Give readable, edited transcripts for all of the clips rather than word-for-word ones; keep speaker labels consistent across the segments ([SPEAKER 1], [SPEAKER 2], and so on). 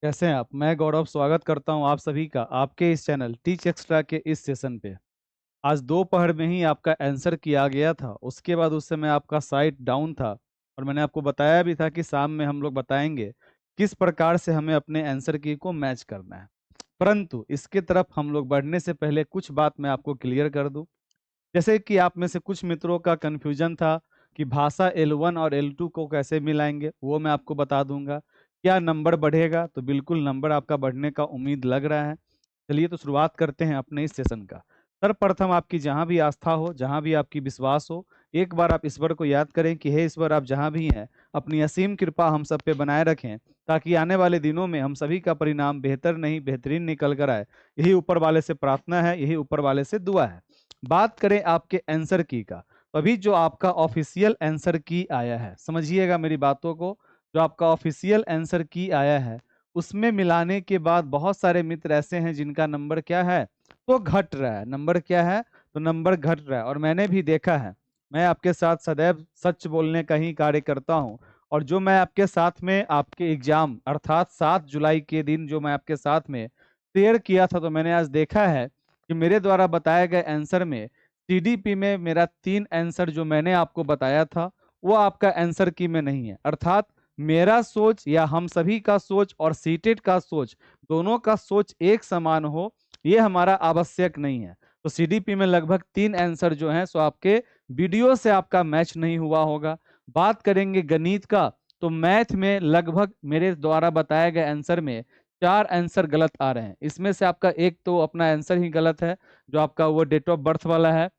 [SPEAKER 1] कैसे हैं आप। मैं गौरव स्वागत करता हूं आप सभी का आपके इस चैनल टीच एक्स्ट्रा के इस सेशन पे। आज दोपहर में ही आपका आंसर किया गया था, उसके बाद उस समय आपका साइट डाउन था और मैंने आपको बताया भी था कि शाम में हम लोग बताएंगे किस प्रकार से हमें अपने आंसर की को मैच करना है। परंतु इसके तरफ हम लोग बढ़ने से पहले कुछ बात मैं आपको क्लियर कर दूं। जैसे कि आप में से कुछ मित्रों का कन्फ्यूजन था कि भाषा L1 और L2 को कैसे मिलाएंगे, वो मैं आपको बता दूंगा। क्या नंबर बढ़ेगा? तो बिल्कुल नंबर आपका बढ़ने का उम्मीद लग रहा है। चलिए तो शुरुआत करते हैं अपने इस सेशन का। सर्वप्रथम आपकी जहां भी आस्था हो, जहां भी आपकी विश्वास हो, एक बार आप ईश्वर को याद करें कि हे ईश्वर, आप जहां भी हैं अपनी असीम कृपा हम सब पे बनाए रखें, ताकि आने वाले दिनों में हम सभी का परिणाम बेहतर नहीं बेहतरीन निकल कर आए। यही ऊपर वाले से प्रार्थना है, यही ऊपर वाले से दुआ है। बात करें आपके आंसर की का, तो अभी जो आपका ऑफिशियल आंसर की आया है, समझिएगा मेरी बातों को। जो आपका ऑफिशियल आंसर की आया है उसमें मिलाने के बाद बहुत सारे मित्र ऐसे हैं जिनका नंबर क्या है, तो घट रहा है। नंबर क्या है? तो नंबर घट रहा है। और मैंने भी देखा है, मैं आपके साथ सदैव सच बोलने का ही कार्य करता हूँ। और जो मैं आपके साथ में आपके एग्जाम अर्थात 7 जुलाई के दिन जो मैं आपके साथ में शेयर किया था, तो मैंने आज देखा है कि मेरे द्वारा बताए गए आंसर में सीडीपी में मेरा 3 आंसर जो मैंने आपको बताया था वो आपका आंसर की में नहीं है। अर्थात मेरा सोच या हम सभी का सोच और सीटेट का सोच, दोनों का सोच एक समान हो, ये हमारा आवश्यक नहीं है। तो सीडीपी में लगभग 3 आंसर जो हैं सो आपके वीडियो से आपका मैच नहीं हुआ होगा। बात करेंगे गणित का, तो मैथ में लगभग मेरे द्वारा बताए गए आंसर में 4 आंसर गलत आ रहे हैं। इसमें से आपका एक तो अपना आंसर ही गलत है, जो आपका वो डेट ऑफ बर्थ वाला है।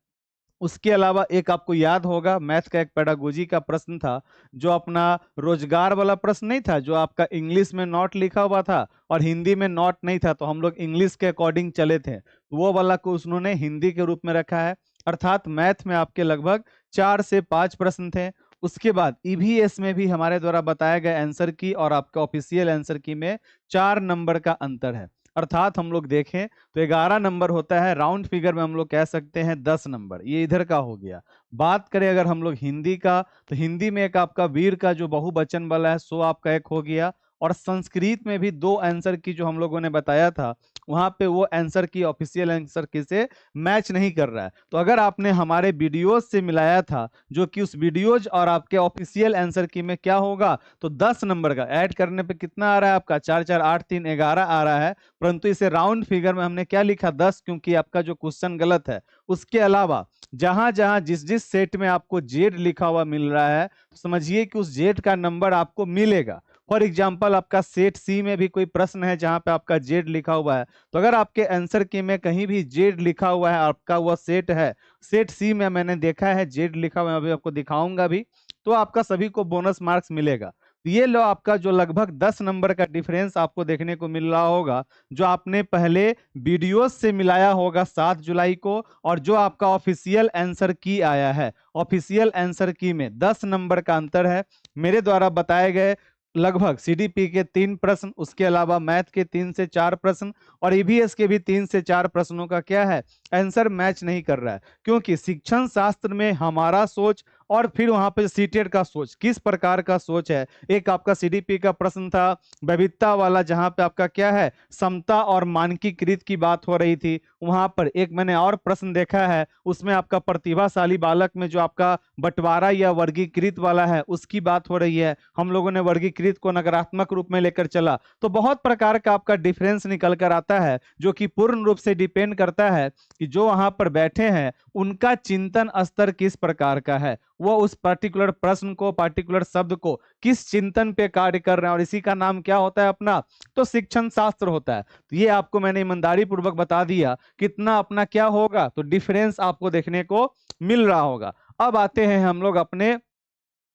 [SPEAKER 1] उसके अलावा एक आपको याद होगा मैथ का एक पेडागोजी का प्रश्न था, जो अपना रोजगार वाला प्रश्न नहीं था, जो आपका इंग्लिश में नॉट लिखा हुआ था और हिंदी में नॉट नहीं था, तो हम लोग इंग्लिश के अकॉर्डिंग चले थे, वो वाला को उन्होंने हिंदी के रूप में रखा है। अर्थात मैथ में आपके लगभग 4 से 5 प्रश्न थे। उसके बाद ईवीएस में भी हमारे द्वारा बताए गए आंसर की और आपका ऑफिशियल आंसर की में 4 नंबर का अंतर है। अर्थात हम लोग देखें तो 11 नंबर होता है, राउंड फिगर में हम लोग कह सकते हैं 10 नंबर, ये इधर का हो गया। बात करें अगर हम लोग हिंदी का, तो हिंदी में एक आपका वीर का जो बहुवचन वाला है सो आपका एक हो गया। और संस्कृत में भी 2 आंसर की जो हम लोगों ने बताया था, वहां पे वो आंसर की ऑफिशियल आंसर की से मैच नहीं कर रहा है। तो अगर आपने हमारे वीडियोज से मिलाया था, जो कि उस वीडियोज और आपके ऑफिशियल आंसर की में क्या होगा, तो 10 नंबर का ऐड करने पे कितना आ रहा है आपका, 4 4 8 3 11 आ रहा है। परंतु इसे राउंड फिगर में हमने क्या लिखा, 10, क्योंकि आपका जो क्वेश्चन गलत है। उसके अलावा जहां जहां जिस जिस सेट में आपको जेड लिखा हुआ मिल रहा है, तो समझिए कि उस जेड का नंबर आपको मिलेगा। फॉर एग्जाम्पल आपका सेट सी में भी कोई प्रश्न है जहां पे आपका जेड लिखा हुआ है, तो अगर आपके आंसर की में कहीं भी जेड लिखा हुआ है, आपका वह सेट है, सेट सी में मैंने देखा है जेड लिखा हुआ है, अभी आपको दिखाऊंगा भी, तो आपका सभी को बोनस मार्क्स मिलेगा। तो ये लो आपका जो लगभग 10 नंबर का डिफरेंस आपको देखने को मिल रहा होगा, जो आपने पहले वीडियो से मिलाया होगा 7 जुलाई को, और जो आपका ऑफिशियल आंसर की आया है, ऑफिशियल आंसर की में 10 नंबर का अंतर है। मेरे द्वारा बताए गए लगभग सीडीपी के 3 प्रश्न, उसके अलावा मैथ के 3 से 4 प्रश्न और ईवीएस के भी 3 से 4 प्रश्नों का क्या है, आंसर मैच नहीं कर रहा है। क्योंकि शिक्षण शास्त्र में हमारा सोच और फिर वहां पे सीटेट का सोच किस प्रकार का सोच है। एक आपका सीडीपी का प्रश्न था विविधता वाला, जहां पे आपका क्या है, समता और मानकीकृत की बात हो रही थी। वहां पर एक मैंने और प्रश्न देखा है, उसमें आपका प्रतिभाशाली बालक में जो आपका बंटवारा या वर्गीकृत वाला है उसकी बात हो रही है। हम लोगों ने वर्गीकृत को नकारात्मक रूप में लेकर चला। तो बहुत प्रकार का आपका डिफरेंस निकल कर आता है, जो कि पूर्ण रूप से डिपेंड करता है कि जो वहां पर बैठे हैं उनका चिंतन स्तर किस प्रकार का है, वो उस पर्टिकुलर प्रश्न को, पर्टिकुलर शब्द को किस चिंतन पे कार्य कर रहे हैं, और इसी का नाम क्या होता है अपना, तो शिक्षण शास्त्र होता है। तो ये आपको मैंने ईमानदारी पूर्वक बता दिया, कितना अपना क्या होगा, तो डिफरेंस आपको देखने को मिल रहा होगा। अब आते हैं हम लोग अपने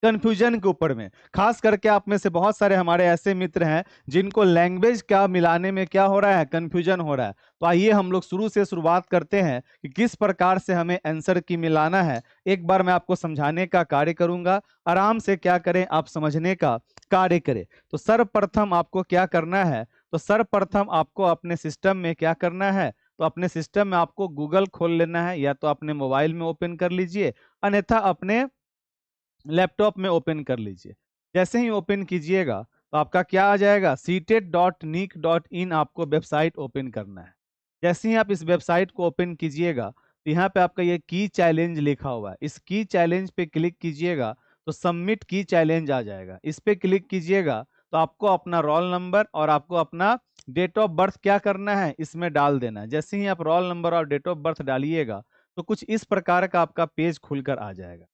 [SPEAKER 1] कंफ्यूजन के ऊपर में। खास करके आप में से बहुत सारे हमारे ऐसे मित्र हैं जिनको लैंग्वेज का मिलाने में क्या हो रहा है, कंफ्यूजन हो रहा है। तो आइए हम लोग शुरू से शुरुआत करते हैं कि किस प्रकार से हमें आंसर की मिलाना है। एक बार मैं आपको समझाने का कार्य करूंगा, आराम से क्या करें आप समझने का कार्य करें। तो सर्वप्रथम आपको क्या करना है, तो सर्वप्रथम आपको अपने सिस्टम में क्या करना है, तो अपने सिस्टम में आपको गूगल खोल लेना है, या तो अपने मोबाइल में ओपन कर लीजिए, अन्यथा अपने लैपटॉप में ओपन कर लीजिए। जैसे ही ओपन कीजिएगा तो आपका क्या आ जाएगा, ctet.nic.in आपको वेबसाइट ओपन करना है। जैसे ही आप इस वेबसाइट को ओपन कीजिएगा तो यहाँ पे आपका ये की चैलेंज लिखा हुआ है, इस की चैलेंज पे क्लिक कीजिएगा तो सबमिट की चैलेंज आ जाएगा। इस पे क्लिक कीजिएगा तो आपको अपना रोल नंबर और आपको अपना डेट ऑफ बर्थ क्या करना है, इसमें डाल देना है। जैसे ही आप रोल नंबर और डेट ऑफ बर्थ डालिएगा तो कुछ इस प्रकार का आपका पेज खुलकर आ जाएगा।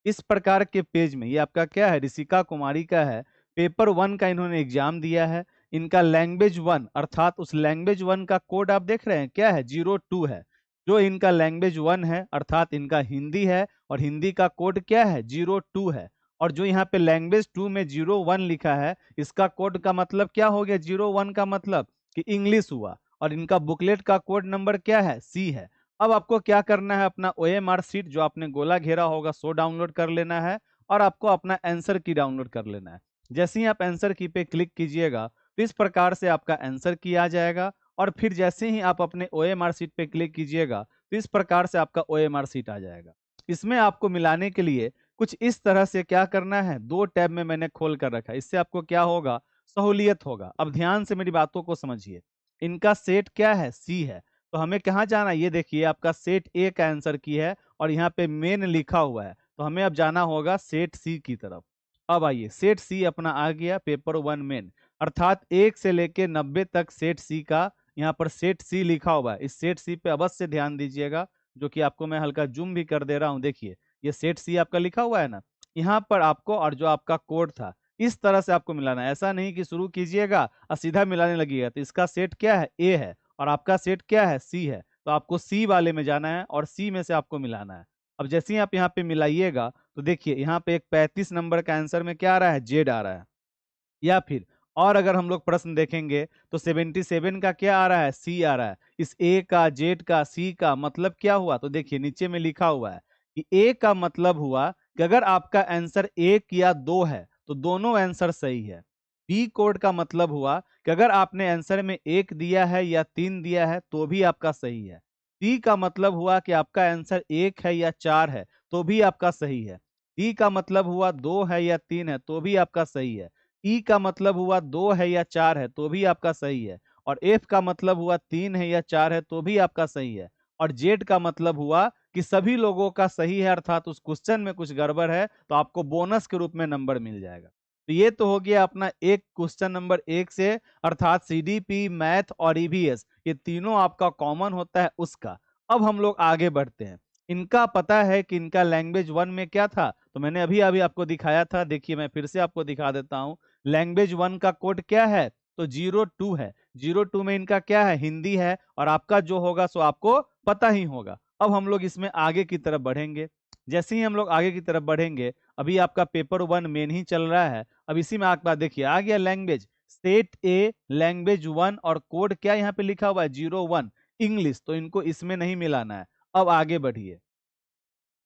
[SPEAKER 1] इस प्रकार के पेज में ये आपका क्या है, ऋषिका कुमारी का है, पेपर 1 का इन्होंने एग्जाम दिया है। इनका लैंग्वेज 1 अर्थात उस लैंग्वेज 1 का कोड आप देख रहे हैं क्या है, 02 है। जो इनका लैंग्वेज 1 है अर्थात इनका हिंदी है और हिंदी का कोड क्या है, 02 है। और जो यहाँ पे लैंग्वेज 2 में 01 लिखा है, इसका कोड का मतलब क्या हो गया, 01 का मतलब कि इंग्लिश हुआ। और इनका बुकलेट का कोड नंबर क्या है, सी है। अब आपको क्या करना है, अपना OMR शीट जो आपने गोला घेरा होगा सो डाउनलोड कर लेना है और आपको अपना आंसर की डाउनलोड कर लेना है। जैसे ही आप आंसर की पे क्लिक कीजिएगा तो इस प्रकार से आपका आंसर की आ जाएगा। और फिर जैसे ही आप अपने OMR शीट पे क्लिक कीजिएगा तो इस प्रकार से आपका OMR शीट आ जाएगा। इसमें आपको मिलाने के लिए कुछ इस तरह से क्या करना है, दो टैब में मैंने खोल कर रखा है, इससे आपको क्या होगा, सहूलियत होगा। अब ध्यान से मेरी बातों को समझिए। इनका सेट क्या है, सी है। तो हमें कहाँ जाना है, ये देखिए आपका सेट ए का आंसर की है और यहाँ पे मेन लिखा हुआ है, तो हमें अब जाना होगा सेट सी की तरफ। अब आइए, सेट सी अपना आ गया, पेपर 1 मेन अर्थात 1 से लेके 90 तक सेट सी का यहाँ पर सेट सी लिखा हुआ है। इस सेट सी पे अवश्य ध्यान दीजिएगा, जो कि आपको मैं हल्का जूम भी कर दे रहा हूँ। देखिए ये सेट सी आपका लिखा हुआ है ना, यहाँ पर आपको और जो आपका कोड था इस तरह से आपको मिलाना है। ऐसा नहीं कि शुरू कीजिएगा और सीधा मिलाने लगिएगा। तो इसका सेट क्या है, ए है और आपका सेट क्या है, सी है। तो आपको सी वाले में जाना है और सी में से आपको मिलाना है। अब जैसे ही आप यहाँ पे मिलाइएगा तो देखिए यहाँ पे एक 35 नंबर का आंसर में क्या आ रहा है, जेड आ रहा है। या फिर और अगर हम लोग प्रश्न देखेंगे तो 77 का क्या आ रहा है, सी आ रहा है। इस ए का, जेड का, सी का मतलब क्या हुआ, तो देखिए नीचे में लिखा हुआ है कि ए का मतलब हुआ कि अगर आपका आंसर 1 या 2 है तो दोनों आंसर सही है। बी कोड का मतलब हुआ कि अगर आपने आंसर में 1 दिया है या 3 दिया है तो भी आपका सही है। सी का मतलब हुआ कि आपका आंसर 1 है या 4 है तो भी आपका सही है। डी का मतलब हुआ 2 है या 3 है तो भी आपका सही है। ई का मतलब हुआ 2 है या 4 है तो भी आपका सही है। और एफ का मतलब हुआ 3 है या 4 है तो भी आपका सही है। और जेड का मतलब हुआ कि सभी लोगों का सही है अर्थात उस क्वेश्चन में कुछ गड़बड़ है तो आपको बोनस के रूप में नंबर मिल जाएगा। तो ये तो हो गया अपना एक क्वेश्चन नंबर 1 से अर्थात CDP, मैथ और EVS, ये तीनों आपका कॉमन होता है उसका। अब हम लोग आगे बढ़ते हैं। इनका पता है कि इनका लैंग्वेज 1 में क्या था, तो मैंने अभी अभी आपको दिखाया था। देखिए मैं फिर से आपको दिखा देता हूं। लैंग्वेज 1 का कोड क्या है, तो 02 है। 02 में इनका क्या है, हिंदी है और आपका जो होगा सो आपको पता ही होगा। अब हम लोग इसमें आगे की तरफ बढ़ेंगे। जैसे ही हम लोग आगे की तरफ बढ़ेंगे, अभी आपका पेपर 1 मेन ही चल रहा है। अब इसी में आपका देखिए आ गया लैंग्वेज, सेट ए लैंग्वेज 1 और कोड क्या यहाँ पे लिखा हुआ है, 01 इंग्लिश। तो इनको इसमें नहीं मिलाना है। अब आगे बढ़िए,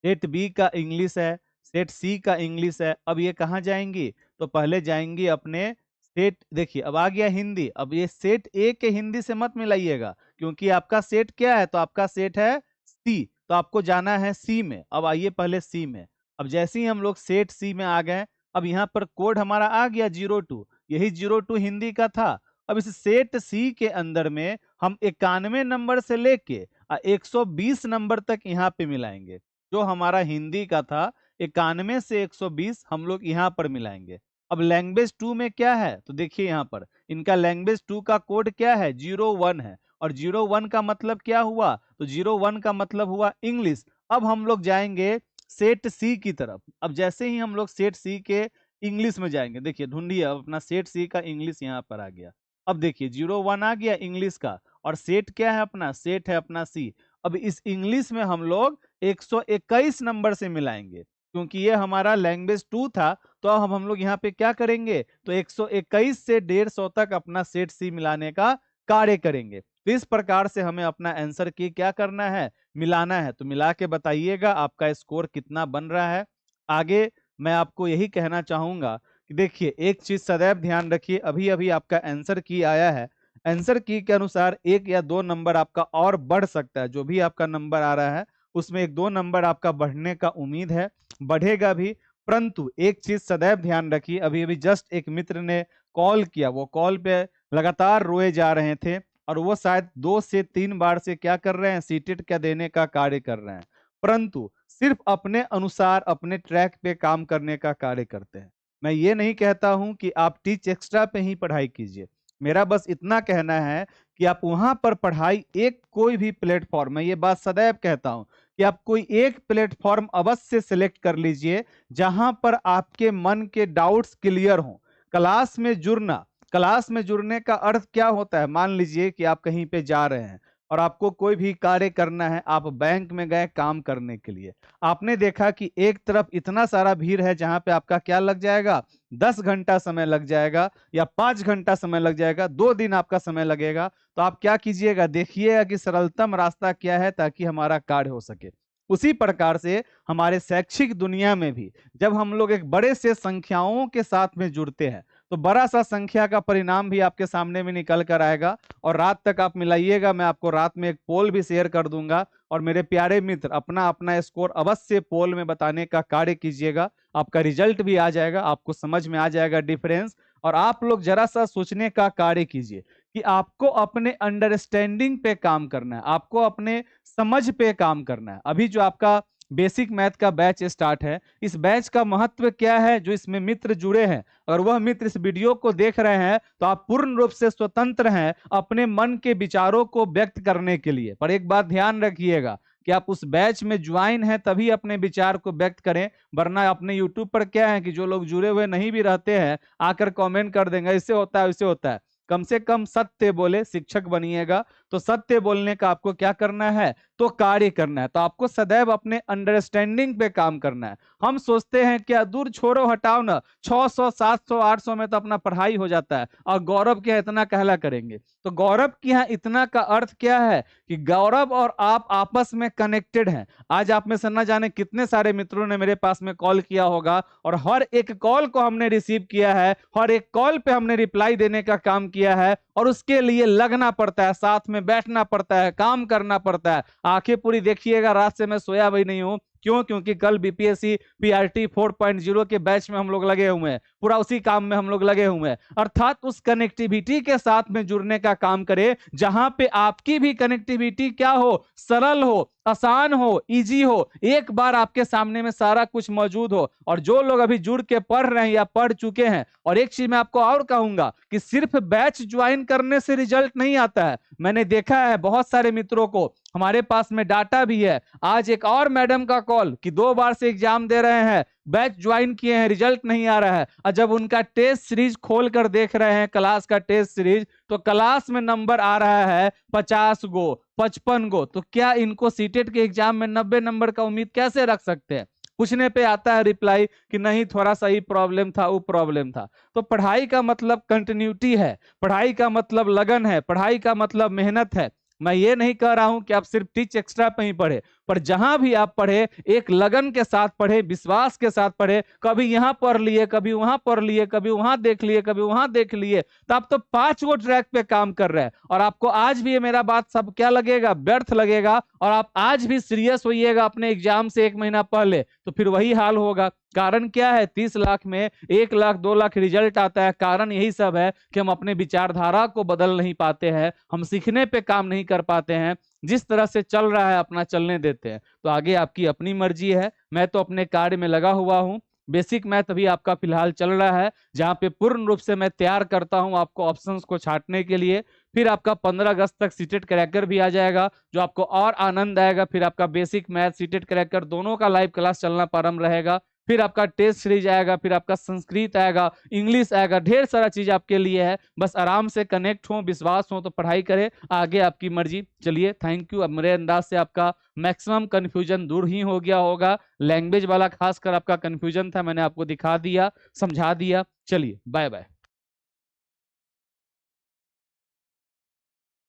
[SPEAKER 1] सेट बी का इंग्लिश है, सेट सी का इंग्लिश है। अब ये कहाँ जाएंगी, तो पहले जाएंगी अपने सेट, देखिए अब आ गया हिंदी। अब ये सेट ए के हिंदी से मत मिलाइएगा क्योंकि आपका सेट क्या है, तो आपका सेट है सी, तो आपको जाना है सी में। अब आइए पहले सी में। अब जैसे ही हम लोग सेट सी में आ गए, अब यहाँ पर कोड हमारा आ गया 02, यही 02 हिंदी का था। अब इस सेट सी के अंदर में हम 91 नंबर से लेके 120 नंबर तक यहाँ पे मिलाएंगे। जो हमारा हिंदी का था 91 से 120 हम लोग यहाँ पर मिलाएंगे। अब लैंग्वेज 2 में क्या है, तो देखिए यहाँ पर इनका लैंग्वेज 2 का कोड क्या है, 01 है। और 01 का मतलब क्या हुआ, तो 01 का मतलब हुआ इंग्लिश। अब हम लोग जाएंगे सेट सी की तरफ। अब जैसे ही हम लोग सेट सी के इंग्लिश में जाएंगे, देखिए ढूंढिए, अब अपना सेट सी का इंग्लिश यहाँ पर आ गया। अब देखिए 01 आ गया इंग्लिश का और सेट क्या है अपना, सेट है अपना सी। अब इस इंग्लिश में हम लोग 121 नंबर से मिलाएंगे क्योंकि ये हमारा लैंग्वेज 2 था। तो अब हम लोग यहाँ पे क्या करेंगे, तो 121 से 150 तक अपना सेट सी मिलाने का कार्य करेंगे। तो इस प्रकार से हमें अपना आंसर की क्या करना है, मिलाना है। तो मिला के बताइएगा आपका स्कोर कितना बन रहा है। आगे मैं आपको यही कहना चाहूंगा कि देखिए एक चीज सदैव ध्यान रखिए, अभी अभी आपका आंसर की आया है। आंसर की के अनुसार 1 या 2 नंबर आपका और बढ़ सकता है। जो भी आपका नंबर आ रहा है उसमें 1-2 नंबर आपका बढ़ने का उम्मीद है, बढ़ेगा भी। परंतु एक चीज सदैव ध्यान रखिए, अभी अभी जस्ट एक मित्र ने कॉल किया, वो कॉल पे लगातार रोए जा रहे थे और वो शायद 2 से 3 बार से क्या कर रहे हैं, सीटेट का देने का कार्य कर रहे हैं, परंतु सिर्फ अपने अनुसार अपने ट्रैक पे काम करने का कार्य करते हैं। मैं ये नहीं कहता हूं कि आप टीच एक्स्ट्रा पे ही पढ़ाई कीजिए, मेरा बस इतना कहना है कि आप वहां पर पढ़ाई एक कोई भी प्लेटफॉर्म, मैं ये बात सदैव कहता हूं कि आप कोई एक प्लेटफॉर्म अवश्य सिलेक्ट कर लीजिए जहां पर आपके मन के डाउट्स क्लियर हों। क्लास में जुड़ना, क्लास में जुड़ने का अर्थ क्या होता है, मान लीजिए कि आप कहीं पे जा रहे हैं और आपको कोई भी कार्य करना है, आप बैंक में गए काम करने के लिए, आपने देखा कि एक तरफ इतना सारा भीड़ है जहां पे आपका क्या लग जाएगा, 10 घंटा समय लग जाएगा या 5 घंटा समय लग जाएगा, 2 दिन आपका समय लगेगा, तो आप क्या कीजिएगा, देखिएगा कि सरलतम रास्ता क्या है ताकि हमारा कार्य हो सके। उसी प्रकार से हमारे शैक्षिक दुनिया में भी जब हम लोग एक बड़े से संख्याओं के साथ में जुड़ते हैं तो बड़ा सा संख्या का परिणाम भी आपके सामने में निकल कर आएगा। और रात तक आप मिलाइएगा, मैं आपको रात में एक पोल भी शेयर कर दूंगा, और मेरे प्यारे मित्र अपना अपना स्कोर अवश्य पोल में बताने का कार्य कीजिएगा, आपका रिजल्ट भी आ जाएगा, आपको समझ में आ जाएगा डिफरेंस। और आप लोग जरा सा सोचने का कार्य कीजिए कि आपको अपने अंडरस्टैंडिंग पे काम करना है, आपको अपने समझ पे काम करना है। अभी जो आपका बेसिक मैथ का बैच स्टार्ट है, इस बैच का महत्व क्या है, जो इसमें मित्र जुड़े हैं और वह मित्र इस वीडियो को देख रहे हैं तो आप पूर्ण रूप से स्वतंत्र हैं अपने मन के विचारों को व्यक्त करने के लिए। पर एक बात ध्यान रखिएगा कि आप उस बैच में ज्वाइन हैं तभी अपने विचार को व्यक्त करें, वरना अपने यूट्यूब पर क्या है कि जो लोग जुड़े हुए नहीं भी रहते हैं आकर कमेंट कर देंगे इससे होता है इससे होता है। कम से कम सत्य बोले, शिक्षक बनिएगा तो सत्य बोलने का आपको क्या करना है, तो कार्य करना है। तो आपको सदैव अपने अंडरस्टैंडिंग पे काम करना है। हम सोचते हैं क्या, दूर छोड़ो हटाओ ना, 600 700 800 में तो अपना पढ़ाई हो जाता है और गौरव क्या इतना कहला करेंगे। तो गौरव की यहाँ इतना का अर्थ क्या है कि गौरव और आप आपस में कनेक्टेड हैं। आज आप में से न जाने कितने सारे मित्रों ने मेरे पास में कॉल किया होगा और हर एक कॉल को हमने रिसीव किया है, हर एक कॉल पे हमने रिप्लाई देने का काम किया है, और उसके लिए लगना पड़ता है, साथ में बैठना पड़ता है, काम करना पड़ता है। आंखें पूरी देखिएगा, रात से मैं सोया भी नहीं हूं। क्यों? क्योंकि कल बीपीएससी पीआरटी 4.0 के बैच में हम लोग लगे हुए हैं, पूरा उसी काम में हम लोग लगे हुए हैं। अर्थात उस कनेक्टिविटी के साथ में जुड़ने का काम करें जहां पे आपकी भी कनेक्टिविटी क्या हो, सरल हो, आसान हो, इजी हो, एक बार आपके सामने में सारा कुछ मौजूद हो। और जो लोग अभी जुड़ के पढ़ रहे हैं या पढ़ चुके हैं, और एक चीज मैं आपको और कहूंगा कि सिर्फ बैच ज्वाइन करने से रिजल्ट नहीं आता है। मैंने देखा है बहुत सारे मित्रों को, हमारे पास में डाटा भी है। आज एक और मैडम का कॉल कि 2 बार से एग्जाम दे रहे हैं, बैच ज्वाइन किए हैं, रिजल्ट नहीं आ रहा है, और जब उनका टेस्ट सीरीज खोल कर देख रहे हैं, क्लास का टेस्ट सीरीज, तो क्लास में नंबर आ रहा है 50 गो 55 गो। तो क्या इनको सीटेट के एग्जाम में 90 नंबर का उम्मीद कैसे रख सकते हैं? पूछने पे आता है रिप्लाई कि नहीं, थोड़ा सा ही प्रॉब्लम था, वो प्रॉब्लम था। तो पढ़ाई का मतलब कंटिन्यूटी है, पढ़ाई का मतलब लगन है, पढ़ाई का मतलब मेहनत है। मैं ये नहीं कह रहा हूं कि आप सिर्फ टीच एक्स्ट्रा पे ही पढ़े, पर जहां भी आप पढ़े एक लगन के साथ पढ़े, विश्वास के साथ पढ़े। कभी यहां पढ़ लिए, कभी वहां पढ़ लिए, कभी वहां देख लिए, कभी वहां देख लिए, तो आप तो 5 गो ट्रैक पे काम कर रहे हैं। और आपको आज भी ये मेरा बात सब क्या लगेगा, व्यर्थ लगेगा, और आप आज भी सीरियस होइएगा अपने एग्जाम से 1 महीना पहले, तो फिर वही हाल होगा। कारण क्या है, 30 लाख में 1 लाख 2 लाख रिजल्ट आता है। कारण यही सब है कि हम अपने विचारधारा को बदल नहीं पाते हैं, हम सीखने पे काम नहीं कर पाते हैं, जिस तरह से चल रहा है अपना चलने देते हैं। तो आगे आपकी अपनी मर्जी है, मैं तो अपने कार्य में लगा हुआ हूं। बेसिक मैथ अभी आपका फिलहाल चल रहा है, जहां पे पूर्ण रूप से मैं तैयार करता हूं आपको ऑप्शंस को छांटने के लिए। फिर आपका 15 अगस्त तक सीटेट क्रैकर भी आ जाएगा, जो आपको और आनंद आएगा। फिर आपका बेसिक मैथ, सीटेट क्रैकर दोनों का लाइव क्लास चलना प्रारंभ रहेगा। फिर आपका टेस्ट सीरीज आएगा, फिर आपका संस्कृत आएगा, इंग्लिश आएगा, ढेर सारा चीज आपके लिए है। बस आराम से कनेक्ट हो, विश्वास हो तो पढ़ाई करें, आगे आपकी मर्जी। चलिए, थैंक यू। अब मेरे अंदाज से आपका मैक्सिमम कंफ्यूजन दूर ही हो गया होगा। लैंग्वेज वाला खासकर आपका कंफ्यूजन था, मैंने आपको दिखा दिया, समझा दिया। चलिए, बाय बाय।